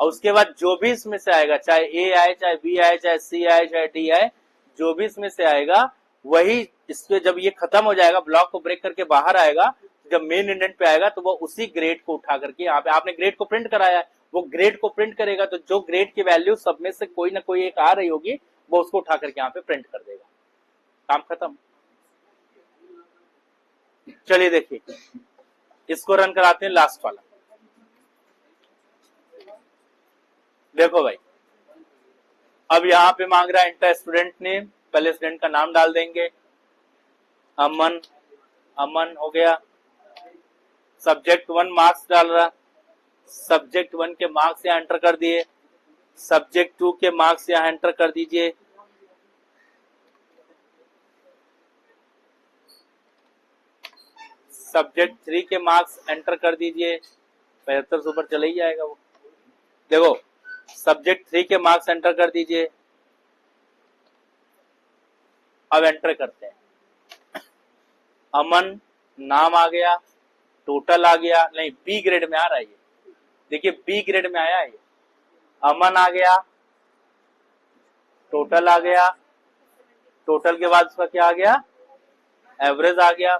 और उसके बाद जो भी इसमें से आएगा, चाहे ए आए, चाहे बी आए, चाहे सी आए, चाहे डी आए, जो भी इसमें से आएगा वही इसके, जब ये खत्म हो जाएगा, ब्लॉक को ब्रेक करके बाहर आएगा, जब मेन इंडेंट पे आएगा तो वो उसी ग्रेड को उठा करके, यहाँ पे आपने ग्रेड को प्रिंट कराया है, वो ग्रेड को प्रिंट करेगा, तो जो ग्रेड की वैल्यू सब में से कोई ना कोई एक आ रही होगी, वो उसको उठा करके यहाँ पे प्रिंट कर देगा, काम खत्म। चलिए देखिए, इसको रन कराते हैं, लास्ट वाला। देखो भाई, अब यहाँ पे मांग रहा है इंटर स्टूडेंट नेम, पहले स्टूडेंट का नाम डाल देंगे, अमन, अमन हो गया। सब्जेक्ट 1 मार्क्स डाल रहा, सब्जेक्ट 1 के मार्क्स यहाँ एंटर कर दिए, सब्जेक्ट 2 के मार्क्स यहाँ एंटर कर दीजिए, सब्जेक्ट 3 के मार्क्स एंटर कर दीजिए, 75 से ऊपर चले ही जाएगा वो। देखो, सब्जेक्ट 3 के मार्क्स एंटर कर दीजिए, अब एंटर करते हैं, अमन नाम आ गया, टोटल आ गया, नहीं बी ग्रेड में आ रहा है ये, देखिए बी ग्रेड में आया है ये, अमन आ गया, टोटल आ गया, टोटल के बाद उसका क्या आ गया, एवरेज आ गया,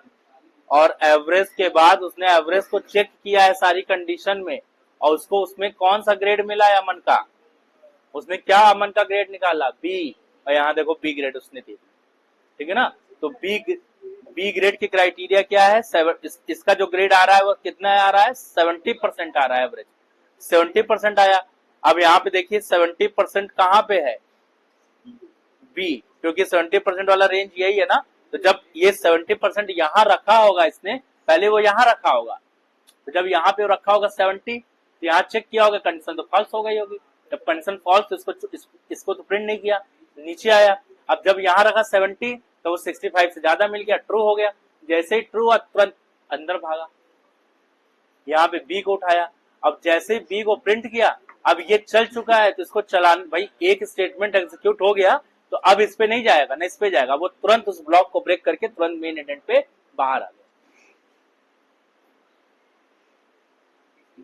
और एवरेज के बाद उसने एवरेज को चेक किया है सारी कंडीशन में, और उसको उसमें कौन सा ग्रेड मिला है अमन का, उसने क्या अमन का ग्रेड निकाला, बी, और यहाँ देखो बी ग्रेड उसने दी, ठीक है ना। तो बी ग्रेड की क्राइटेरिया क्या है, इसका जो ग्रेड आ रहा है वो कितना आ रहा है, 70% आ रहा है एवरेज, 70% आया। अब यहाँ पे देखिए 70% कहाँ पे है, बी, क्योंकि 70% वाला रेंज यही है ना। तो जब ये 70% यहाँ रखा होगा इसने, पहले वो यहाँ रखा होगा, तो जब यहाँ पे रखा होगा 70, तो यहाँ चेक किया होगा कंडीशन तो फॉल्स हो गई होगी। जब कंडीशन फॉल्स तो इसको तो प्रिंट नहीं किया, नीचे आया। अब जब यहाँ रखा 70 तो वो 65 से ज्यादा मिल गया, ट्रू हो गया। जैसे ही ट्रू हुआ तुरंत अंदर भागा, यहाँ पे बी को उठाया। अब जैसे ही बी को प्रिंट किया, अब ये चल चुका है तो इसको चलान, भाई एक स्टेटमेंट एग्जीक्यूट हो गया तो अब इस पे नहीं जाएगा ना, इस पे जाएगा, वो तुरंत उस ब्लॉक को ब्रेक करके तुरंत मेन इंडेंट पे बाहर आ गया।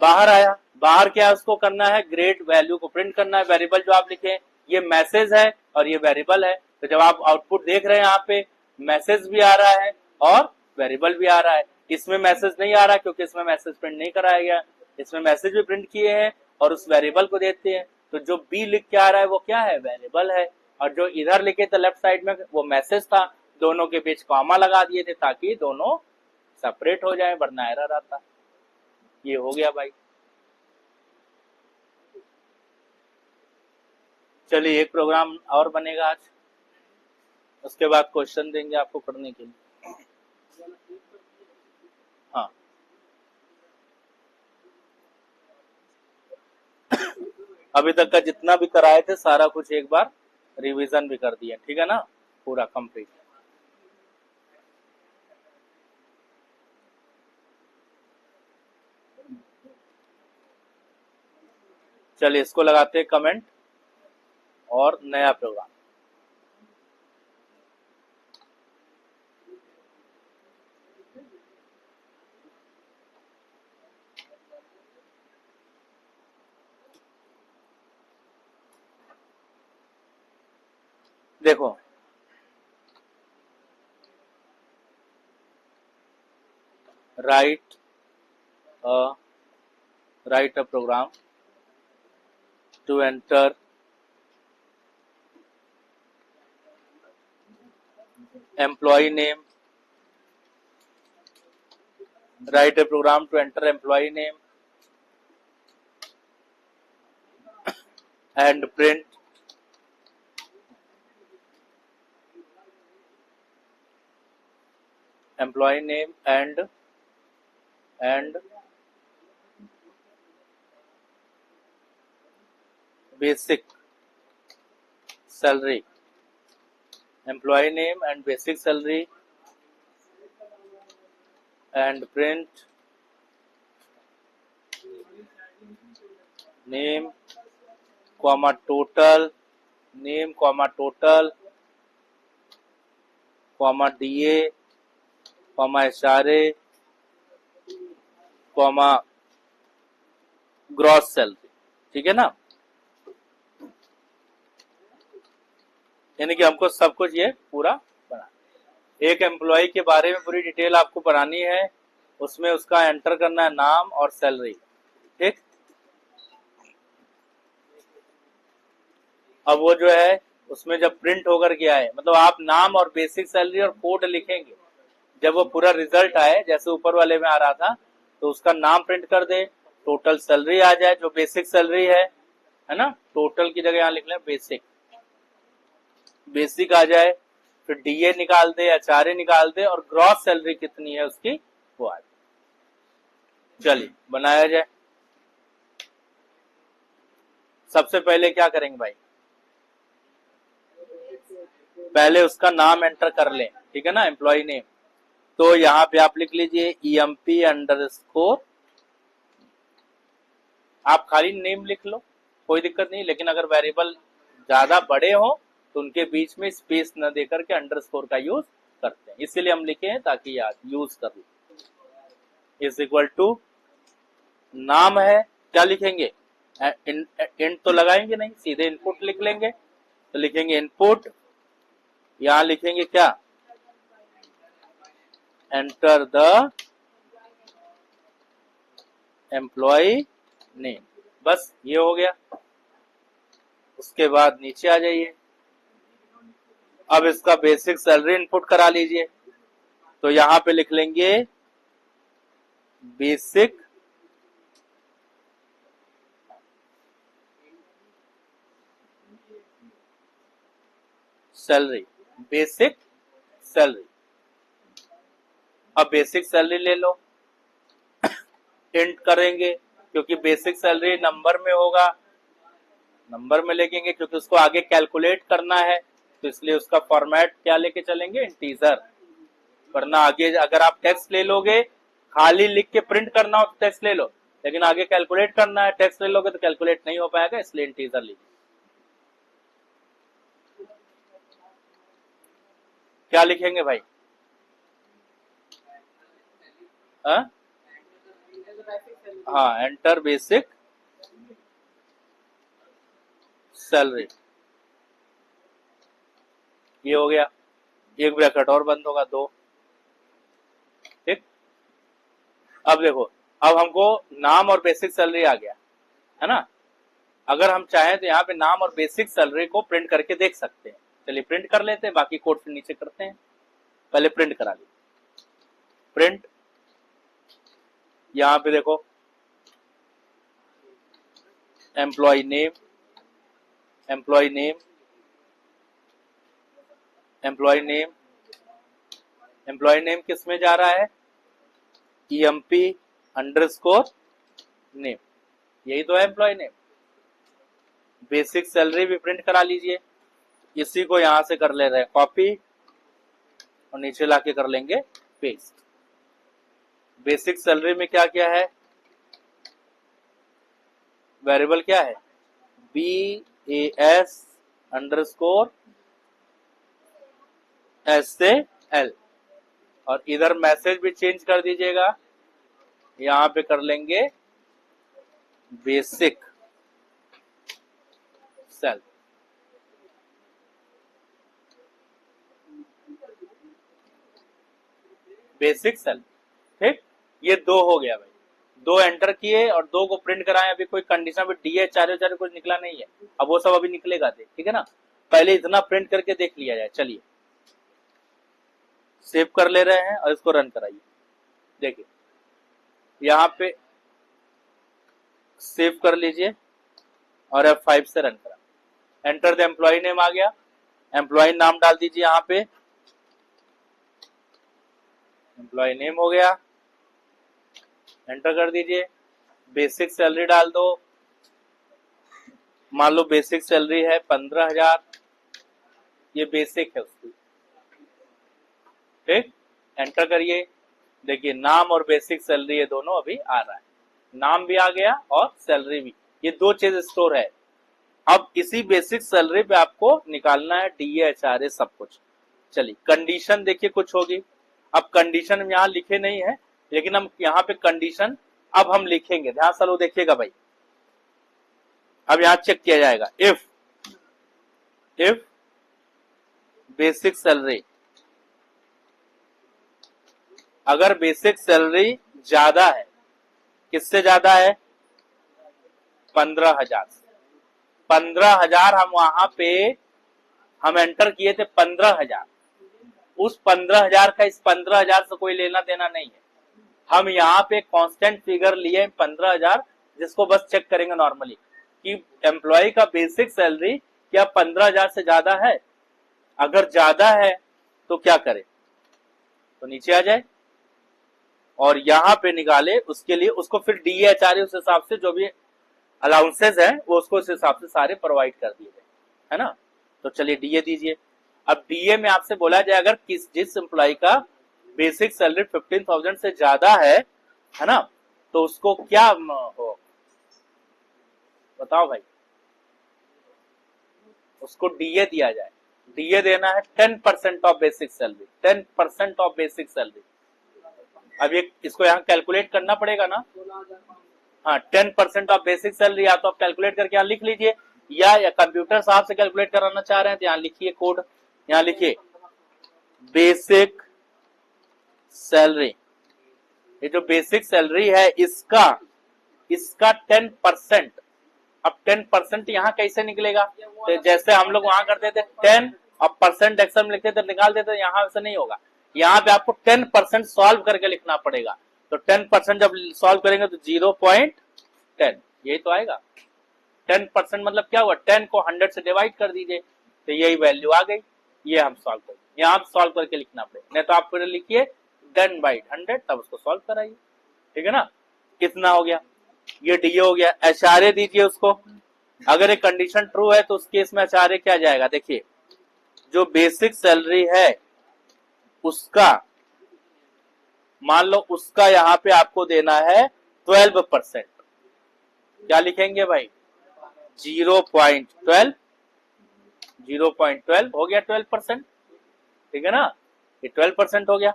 बाहर आया, बाहर क्या उसको करना है, ग्रेड वैल्यू को प्रिंट करना है। वेरिएबल जो आप लिखे ये मैसेज है और ये वेरिएबल है, तो जब आप आउटपुट देख रहे हैं यहाँ पे मैसेज भी आ रहा है और वेरिएबल भी आ रहा है। इसमें मैसेज नहीं आ रहा क्योंकि इसमें मैसेज प्रिंट नहीं कराया गया, इसमें मैसेज भी प्रिंट किए हैं और उस वेरिएबल को देते हैं। तो जो बी लिख के आ रहा है वो क्या है, वेरिएबल है, और जो इधर लिखे थे लेफ्ट साइड में वो मैसेज था। दोनों के बीच कॉमा लगा दिए थे ताकि दोनों सेपरेट हो जाए, वरना एरर आता। ये हो गया भाई। चलिए एक प्रोग्राम और बनेगा आज, उसके बाद क्वेश्चन देंगे आपको करने के लिए। हाँ अभी तक का जितना भी कराए थे सारा कुछ एक बार रिवीजन भी कर दिया, ठीक है ना, पूरा कंप्लीट। चलिए इसको लगाते हैं कमेंट और नया प्रोग्राम। देखो write a program to enter employee name, write a program to enter employee name and print employee name and basic salary, employee name and basic salary, and print name comma total, name comma total comma DA comma HRA comma gross salary, ठीक है ना। यानी कि हमको सब कुछ ये पूरा बना, एक एम्प्लॉय के बारे में पूरी डिटेल आपको बनानी है, उसमें उसका एंटर करना है नाम और सैलरी, ठीक। अब वो जो है उसमें जब प्रिंट होकर के आए, मतलब आप नाम और बेसिक सैलरी और कोड लिखेंगे, जब वो पूरा रिजल्ट आए जैसे ऊपर वाले में आ रहा था, तो उसका नाम प्रिंट कर दे, टोटल सैलरी आ जाए जो बेसिक सैलरी है ना, टोटल की जगह यहाँ लिख लें बेसिक, बेसिक आ जाए, फिर डीए निकाल दे, एचआरए निकाल दे, और ग्रॉस सैलरी कितनी है उसकी वो आ जाए। चलिए बनाया जाए। सबसे पहले क्या करेंगे भाई, पहले उसका नाम एंटर कर लें, ठीक है ना, एम्प्लॉय नेम। तो यहाँ पे आप लिख लीजिए EMP_, आप खाली नेम लिख लो, कोई दिक्कत नहीं, लेकिन अगर वेरिएबल ज्यादा बड़े हो तो उनके बीच में स्पेस न देकर के अंडरस्कोर का यूज करते हैं, इसीलिए हम लिखे हैं ताकि याद यूज कर लो। इज इक्वल टू नाम है, क्या लिखेंगे, इंट तो लगाएंगे नहीं, सीधे इनपुट लिख लेंगे, तो लिखेंगे इनपुट, यहां लिखेंगे क्या, एंटर द एम्प्लॉय नेम। बस ये हो गया। उसके बाद नीचे आ जाइए, अब इसका बेसिक सैलरी इनपुट करा लीजिए। तो यहां पे लिख लेंगे बेसिक सैलरी, बेसिक सैलरी। अब बेसिक सैलरी ले लो, इंट करेंगे क्योंकि बेसिक सैलरी नंबर में होगा, नंबर में लिखेंगे क्योंकि उसको आगे कैलकुलेट करना है, तो इसलिए उसका फॉर्मेट क्या लेके चलेंगे, इंटीजर। वरना आगे अगर आप टेक्स्ट ले लोगे, खाली लिख के प्रिंट करना हो तो टेक्स्ट ले लो, लेकिन आगे कैलकुलेट करना है, टेक्स्ट ले लोगे तो कैलकुलेट नहीं हो पाएगा, इसलिए इंटीजर लीजिए। क्या लिखेंगे भाई? हाँ, एंटर बेसिक सैलरी। ये हो गया, एक ब्रैकेट और बंद होगा, 2। ठीक। अब देखो, अब हमको नाम और बेसिक सैलरी आ गया है ना। अगर हम चाहें तो यहाँ पे नाम और बेसिक सैलरी को प्रिंट करके देख सकते हैं। चलिए प्रिंट कर लेते हैं, बाकी कोड फिर नीचे करते हैं। पहले प्रिंट करा लीजिए, प्रिंट। यहाँ पे देखो employee name, employee name, employee name, employee name किस में जा रहा है, EMP अंडरस्कोर नेम, यही तो है एम्प्लॉय नेम। बेसिक सैलरी भी प्रिंट करा लीजिए, इसी को यहां से कर ले रहे हैं कॉपी और नीचे लाके कर लेंगे पेस्ट। बेसिक सैलरी में क्या क्या है, वेरिएबल क्या है, BAS अंडरस्कोर SAL, और इधर मैसेज भी चेंज कर दीजिएगा, यहां पे कर लेंगे बेसिक सेल। बेसिक सेल, ठीक। ये 2 हो गया भाई, 2 एंटर किए और 2 को प्रिंट कराए। अभी कोई कंडीशन भी DH कुछ निकला नहीं है, अब वो सब अभी निकलेगा, ठीक है ना। पहले इतना प्रिंट करके देख लिया जाए। चलिए सेव कर ले रहे हैं और इसको रन कराइए। देखिए यहाँ पे सेव कर लीजिए और F5 से रन करा। एंटर द एम्प्लॉय नेम आ गया, एम्प्लॉय नाम डाल दीजिए, यहाँ पे एम्प्लॉय नेम हो गया, एंटर कर दीजिए। बेसिक सैलरी डाल दो, मान लो बेसिक सैलरी है 15,000, ये बेसिक है उसकी, ठीक। एंटर करिए, देखिए नाम और बेसिक सैलरी ये दोनों अभी आ रहा है, नाम भी आ गया और सैलरी भी, ये 2 चीज स्टोर है। अब इसी बेसिक सैलरी पे आपको निकालना है DA HRA सब कुछ। चलिए कंडीशन देखिए कुछ होगी, अब कंडीशन हम यहाँ लिखे नहीं है, लेकिन हम यहाँ पे कंडीशन अब हम लिखेंगे, ध्यान से लो देखिएगा भाई। अब यहाँ चेक किया जाएगा, इफ बेसिक सैलरी, अगर बेसिक सैलरी ज्यादा है, किससे ज्यादा है, 15,000 से। 15,000 हम वहां पे हम एंटर किए थे 15,000, उस 15,000 का इस 15,000 से कोई लेना देना नहीं है। हम यहाँ पे कांस्टेंट फिगर लिए 15,000, जिसको बस चेक करेंगे नॉर्मली कि एम्प्लॉय का बेसिक सैलरी क्या 15,000 से ज्यादा है। अगर ज्यादा है तो क्या करें, तो नीचे आ जाए और यहाँ पे निकाले, उसके लिए उसको फिर DA HRA उस हिसाब से जो भी अलाउंसेस है वो उसको उस हिसाब से सारे प्रोवाइड कर दिए गए, है ना। तो चलिए DA दीजिए। अब DA में आपसे बोला जाए अगर जिस एम्प्लॉय का बेसिक सैलरी 15,000 से ज्यादा है ना, तो उसको क्या हो, बताओ भाई। उसको DA दिया जाए, DA देना है 10% of basic salary, 10% of basic salary. अब ये इसको यहाँ कैलकुलेट करना पड़ेगा ना, हाँ 10% ऑफ बेसिक सैलरी, या तो आप कैलकुलेट करके यहाँ लिख लीजिए, या कंप्यूटर साहब से कैलकुलेट कराना चाह रहे हैं तो यहाँ लिखिए कोड, यहाँ लिखिए बेसिक सैलरी, ये जो बेसिक सैलरी है इसका 10%। अब 10% यहाँ कैसे निकलेगा? तो जैसे हम लोग वहां करते थे 10 और परसेंट एक्शन में लिखते थे निकाल देते, यहाँ वैसे नहीं होगा। यहाँ पे आपको 10% सॉल्व करके लिखना पड़ेगा। तो 10% जब सॉल्व करेंगे तो 0.10 यही तो आएगा। 10% मतलब क्या हुआ? 10 को 100 से डिवाइड कर दीजिए तो यही वैल्यू आ गई। ये हम सॉल्व करेंगे, यहाँ सॉल्व करके लिखना पड़ेगा, नहीं तो आप फिर लिखिए 10 बाई 100 तब उसको सॉल्व कराइए। ठीक है ना? कितना हो गया? ये डी हो गया। एचआरए दीजिए उसको। अगर एक कंडीशन ट्रू है तो उस केस में एचआरए क्या जाएगा? देखिए जो बेसिक सैलरी है उसका, मान लो उसका यहाँ पे आपको देना है 12%। क्या लिखेंगे भाई? 0.12 हो गया 12%। ठीक है ना? ये 12% हो गया।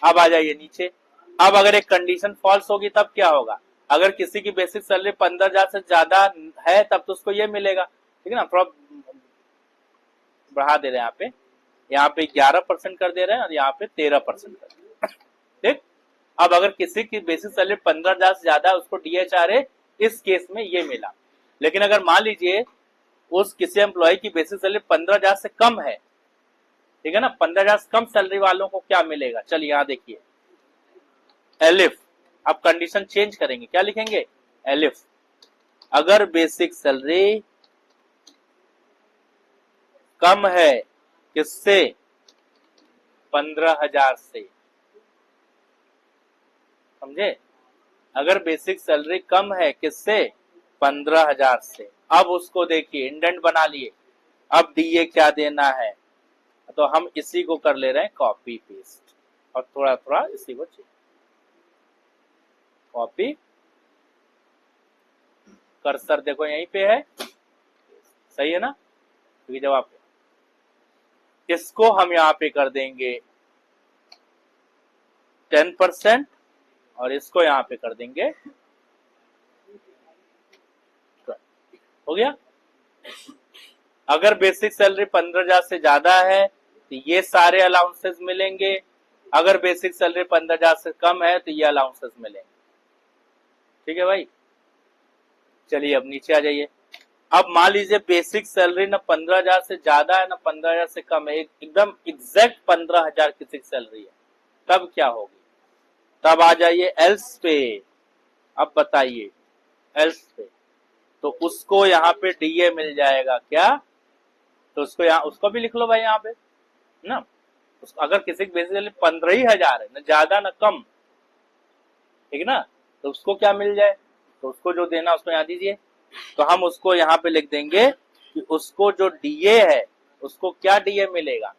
अब आ जाइए नीचे। अब अगर एक कंडीशन फॉल्स होगी तब क्या होगा? अगर किसी की बेसिक सैलरी 15,000 से ज्यादा है तब तो उसको ये मिलेगा। ठीक है ना? थोड़ा बढ़ा दे रहे हैं यहाँ पे 11% कर दे रहे हैं और यहाँ पे 13% कर दे रहे हैं। ठीक। अब अगर किसी की बेसिक सैलरी 15,000 से ज्यादा है उसको डीएचआरए इस केस में ये मिला। लेकिन अगर मान लीजिए उस किसी एम्प्लॉय की बेसिक सैलरी 15,000 से कम है, ठीक है ना, 15,000 से कम सैलरी वालों को क्या मिलेगा? चलिए यहाँ देखिए एलिफ। अब कंडीशन चेंज करेंगे, क्या लिखेंगे? एलिफ। अगर बेसिक सैलरी कम है किससे? 15,000 से। समझे? अगर बेसिक सैलरी कम है किससे? 15,000 से। अब उसको देखिए इंडेंट बना लिए। अब डीए क्या देना है? तो हम इसी को कर ले रहे हैं कॉपी पेस्ट और थोड़ा थोड़ा इसी को चेंज। कॉपी, कर्सर देखो यहीं पे है, सही है ना? क्योंकि जवाब इसको हम यहाँ पे कर देंगे 10% और इसको यहाँ पे कर देंगे 20। हो गया? अगर बेसिक सैलरी 15,000 से ज्यादा है तो ये सारे अलाउंसेस मिलेंगे। अगर बेसिक सैलरी 15,000 से कम है तो ये अलाउंसेस मिलेंगे। ठीक है भाई? चलिए अब नीचे आ जाइए। अब मान लीजिए बेसिक सैलरी ना 15,000 से ज्यादा है ना 15,000 से कम है, एकदम एग्जैक्ट 15,000 की सैलरी है, तब क्या होगी? तब आ जाइए एल्स पे। अब बताइए एल्स पे तो उसको यहाँ पे डीए मिल जाएगा क्या? तो उसको यहाँ उसको भी लिख लो भाई यहाँ पे ना। अगर किसी की बेसिक सैलरी 15,000 है, ना ज्यादा ना कम, ठीक है ना, तो उसको क्या मिल जाए? तो उसको जो देना उसको यहाँ दीजिए। तो हम उसको यहाँ पे लिख देंगे कि उसको जो डीए है उसको क्या डीए मिलेगा?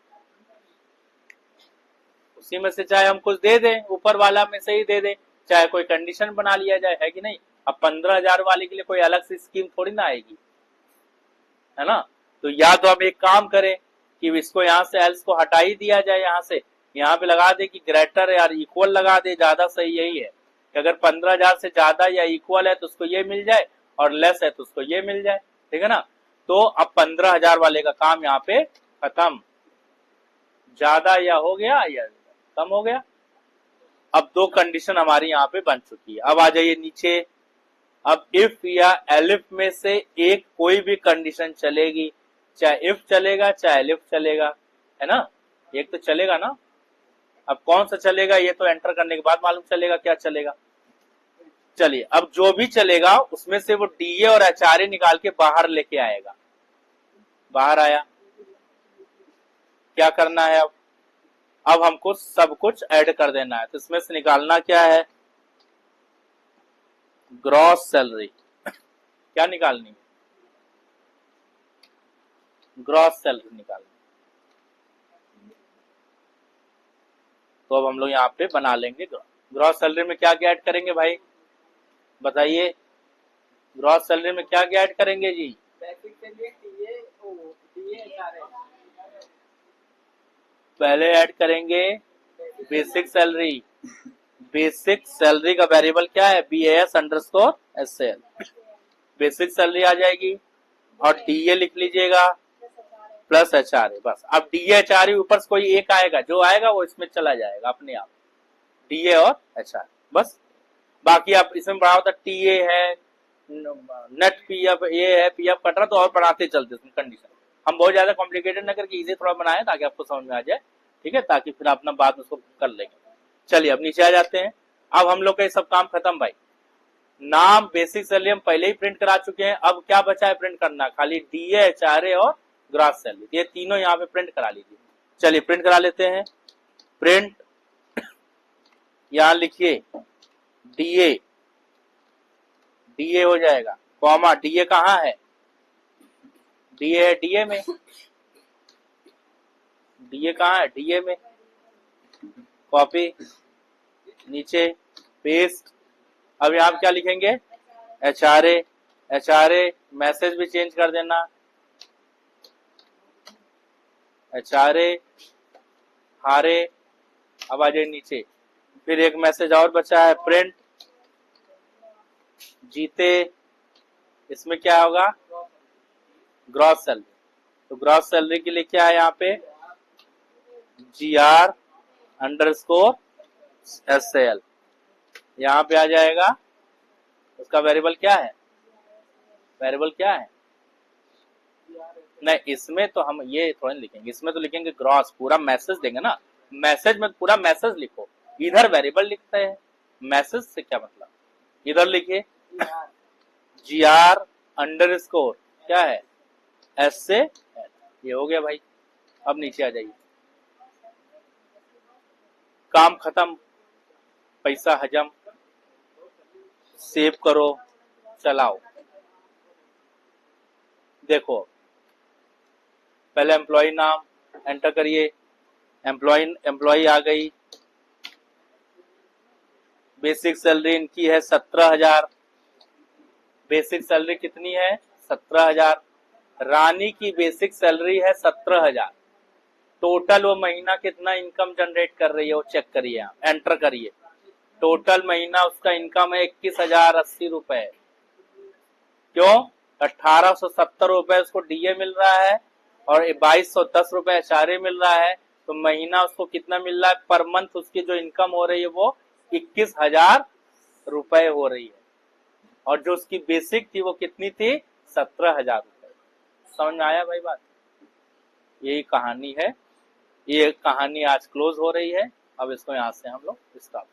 उसी में से चाहे हम कुछ दे दें, ऊपर वाला में से ही दे दें, चाहे कोई कंडीशन बना लिया जाए, है कि नहीं? अब 15,000 वाले के लिए कोई अलग से स्कीम थोड़ी ना आएगी, है ना? तो या तो हम एक काम करें कि इसको यहाँ से एल्स को हटा ही दिया जाए, यहाँ से यहाँ पे लगा दे कि ग्रेटर यार इक्वल लगा दे, ज्यादा सही यही है कि अगर 15,000 से ज्यादा या इक्वल है तो उसको ये मिल जाए और लेस है तो उसको ये मिल जाए। ठीक है ना? तो अब 15,000 वाले का काम यहाँ पे खत्म। ज्यादा या हो गया या कम हो गया। अब दो कंडीशन हमारी यहाँ पे बन चुकी है। अब आ जाइए नीचे। अब इफ या एलिफ में से एक कोई भी कंडीशन चलेगी, चाहे इफ चलेगा चाहे एलिफ चलेगा, है ना? एक तो चलेगा ना। अब कौन सा चलेगा ये तो एंटर करने के बाद मालूम चलेगा क्या चलेगा। चलिए अब जो भी चलेगा उसमें से वो डीए और एचआरए निकाल के बाहर लेके आएगा। बाहर आया, क्या करना है? अब हमको सब कुछ ऐड कर देना है। तो इसमें से निकालना क्या है? Gross salary. क्या निकालनी है? ग्रॉस सैलरी निकालनी। तो अब हम लोग यहाँ पे बना लेंगे ग्रॉस सैलरी में क्या क्या ऐड करेंगे भाई बताइए? ग्रॉस सैलरी में क्या क्या ऐड करेंगे जी? पहले ऐड करेंगे बेसिक सैलरी। बेसिक सैलरी का वेरिएबल क्या है? BAS_SL। बेसिक सैलरी आ जाएगी और डीए लिख लीजिएगा प्लस एचआरए। बस अब डीए एचआरए ऊपर से कोई एक आएगा, जो आएगा वो इसमें चला जाएगा अपने आप। डीए और एचआर, बस। बाकी आप इसमें बढ़ा होता टीए है, नेट पीएफ, ये है, पीएफ कट रहा, तो और बढ़ाते चलते उसमें कंडीशन। हम बहुत ज्यादा कॉम्प्लिकेटेड ना करके इजी थोड़ा बनाए ताकि आपको समझ में आ जाए, ठीक है, ताकि फिर अपना बात उसको कर लेंगे। चलिए अब नीचे आ जाते हैं। अब हम लोग का ये सब काम खत्म भाई। नाम, बेसिक सैलरी हम पहले ही प्रिंट करा चुके हैं, अब क्या बचा है प्रिंट करना, खाली डीए, एचआरए और ग्रॉस सैलरी, ये तीनों यहाँ पे प्रिंट करा लीजिए। चलिए प्रिंट करा लेते हैं। प्रिंट, यहां लिखिए डीए, डीए हो जाएगा, कॉमा, डीए कहाँ है, डीए है डीए में, डीए कहाँ है, डीए में, कॉपी, नीचे पेस्ट। अब यहाँ क्या लिखेंगे, एचआरए, एचआरए मैसेज भी चेंज कर देना, एचआरए हारे। अब आ जाए नीचे, फिर एक मैसेज और बचा है, प्रिंट जीते, इसमें क्या होगा, ग्रॉस सैलरी। तो ग्रॉस सैलरी के लिए क्या है यहाँ पे, GR अंडरस्कोर SL, यहाँ पे आ जाएगा। उसका वेरिएबल क्या है, वेरिएबल क्या है, नहीं इसमें तो हम ये थोड़ा लिखेंगे, इसमें तो लिखेंगे ग्रॉस, पूरा मैसेज देंगे ना, मैसेज में पूरा मैसेज लिखो, इधर वेरिएबल लिखते हैं, मैसेज से क्या मतलब, इधर लिखिए GR अंडरस्कोर क्या है S से L, ये हो गया भाई। अब नीचे आ जाइए, काम खत्म, पैसा हजम, सेव करो, चलाओ। देखो पहले एम्प्लॉय नाम एंटर करिए, एम्प्लॉय आ गई, बेसिक सैलरी इनकी है 17,000, बेसिक सैलरी कितनी है 17,000, रानी की बेसिक सैलरी है 17,000, टोटल वो महीना कितना इनकम जनरेट कर रही है वो चेक करिए, आप एंटर करिए, टोटल महीना उसका इनकम है 21,080 रुपए, क्यों, 1,870 रुपए उसको डीए मिल रहा है और 2,210 रुपए एचआरए मिल रहा है, तो महीना उसको कितना मिल रहा है, पर मंथ उसकी जो इनकम हो रही है वो 21,000 रुपए हो रही है, और जो उसकी बेसिक थी वो कितनी थी, 17,000 रुपए। समझ में आया भाई बात, यही कहानी है, ये कहानी आज क्लोज हो रही है। अब इसको यहाँ से हम लोग स्टॉप।